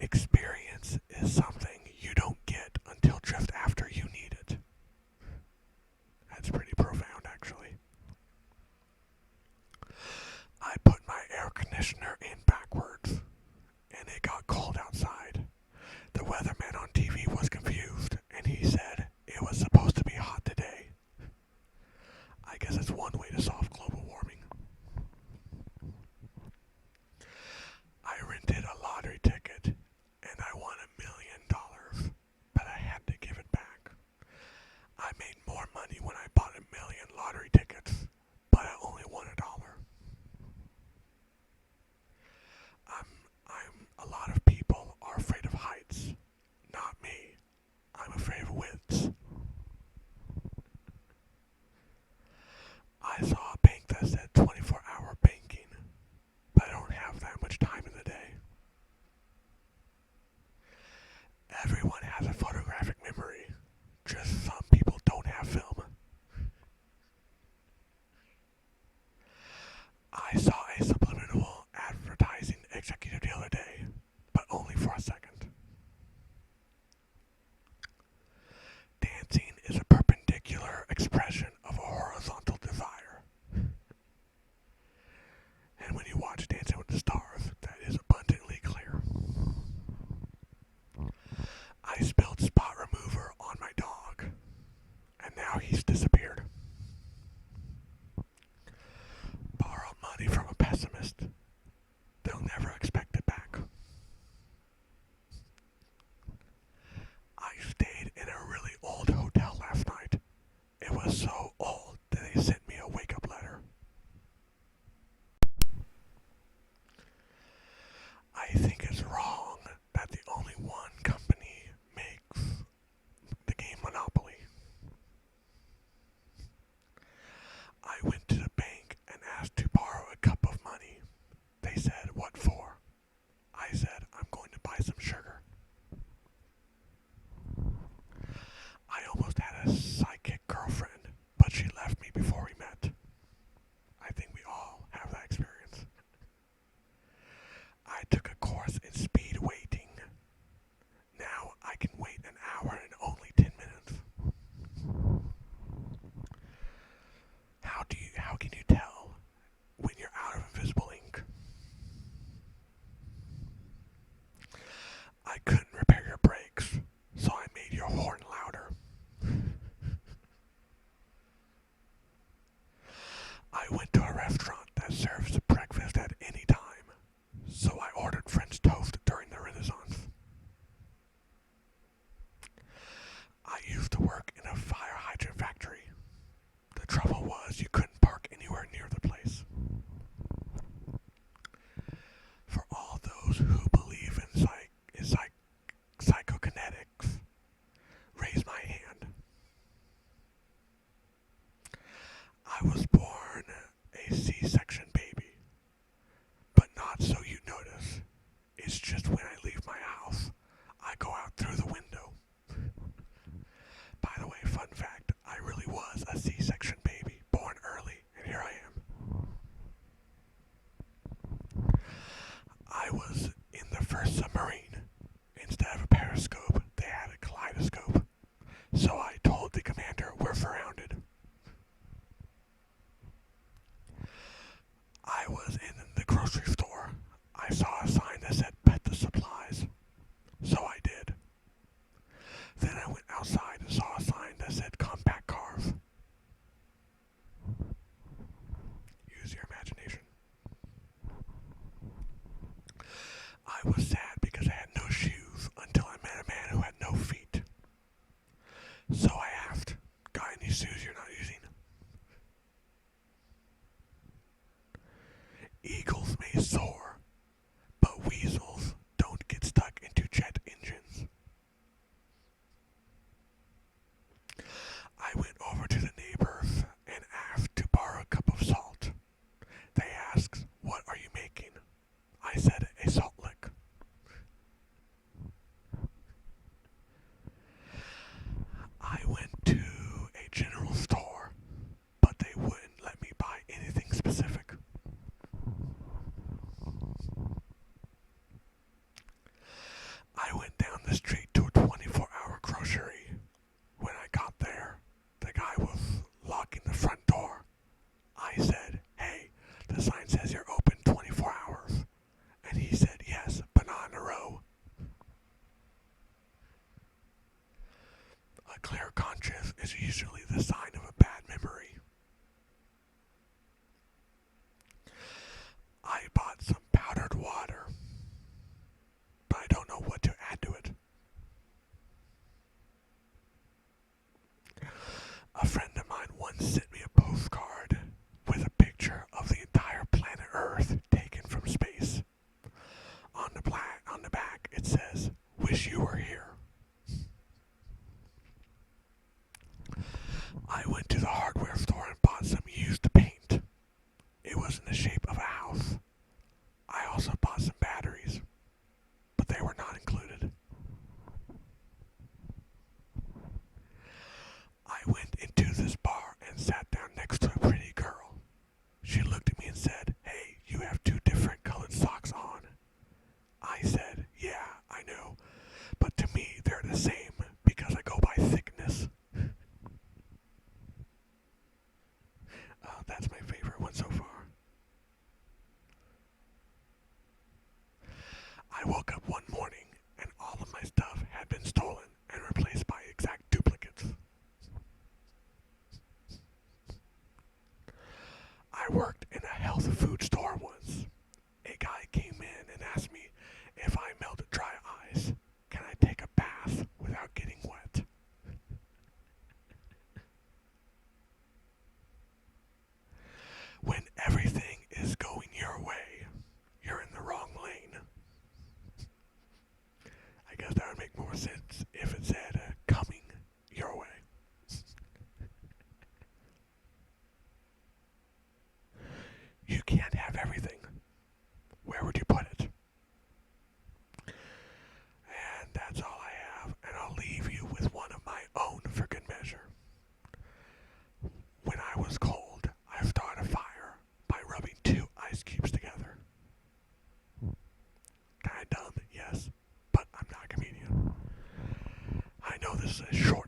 Experience is something you don't get until just after you need it. That's pretty profound, actually. I put my air conditioner in backwards, and it got cold outside. The weatherman on TV was confused, and he said it was supposed to be hot today. I guess it's one way to solve global warming. I rented a lottery ticket, and I won $1 million, but I had to give it back. I made more money when I bought 1,000,000 lottery tickets, but I only won $1. A lot of people are afraid of heights. Not me. I'm afraid of widths. I saw a bank that said 24-hour banking, but I don't have that much time in the day. Everyone has a photographic memory. Just some people don't have film. I saw a subliminal advertising executive the other day, but only for a second. Dancing is a perpendicular expression of a horizontal desire. And when you watch Dancing with the Stars, that is abundantly clear. I spilled spot remover on my dog, and now he's disappeared. Borrow money from a pessimist. They'll never expect it back. I stayed in a really old hotel last night. It was so old that they sent me a wake-up letter. I think it's wrong that the only one company makes the game Monopoly. I went to the bank and asked to borrow a cup of money. They said, "What for?" I said, "I'm going to buy some sugar." I almost had a psychic girlfriend, but she left me before we met. I think we all have that experience. I took a course in speed waiting. Now I can wait an hour in only 10 minutes. How can you tell when you're out of invisible ink? I couldn't repair your brakes, so I made your horn louder. I went to a restaurant that serves breakfast at any time, so I ordered French toast during the Renaissance. I used to work in a fire hydrant factory. The trouble was you couldn't park anywhere near the place. For all those who believe in psychokinetics, raise my hand. I was born a C-section baby, but not so you notice. It's just when I leave my house, I go out through the window. By the way, fun fact, I really was a C-section baby, born early, and here I am. I was in the first submarine. Instead of a periscope, they had a kaleidoscope. So I told the commander we're surrounded. I was in the grocery store. I saw a sign that said "Pet the supplies." So I did. Then I went outside and saw a sign that said "Compact cars." Use your imagination. I was sad because I had no shoes until I met a man who had no feet. So I asked, "Got any shoes you're not using?" Eagles may soar, but weasels don't get stuck into jet engines. I went over to the neighbors and asked to borrow a cup of salt. They asked, "What are you making?" I said, "A salt lick." I woke up one morning and all of my stuff had been stolen and replaced by exact duplicates. I worked in a health food store once. A guy came in and asked me if I melt dry ice, can I take a bath without getting wet? When everything is going your way, you're in the wrong lane. I guess that would make more sense if it said coming your way. You can't have everything. Where would you put it? And that's all I have, and I'll leave you with one of my own for good measure. When I was cold, I started a fire by rubbing 2 ice cubes together. Kinda dumb, yes, but I'm not a comedian. I know this is a short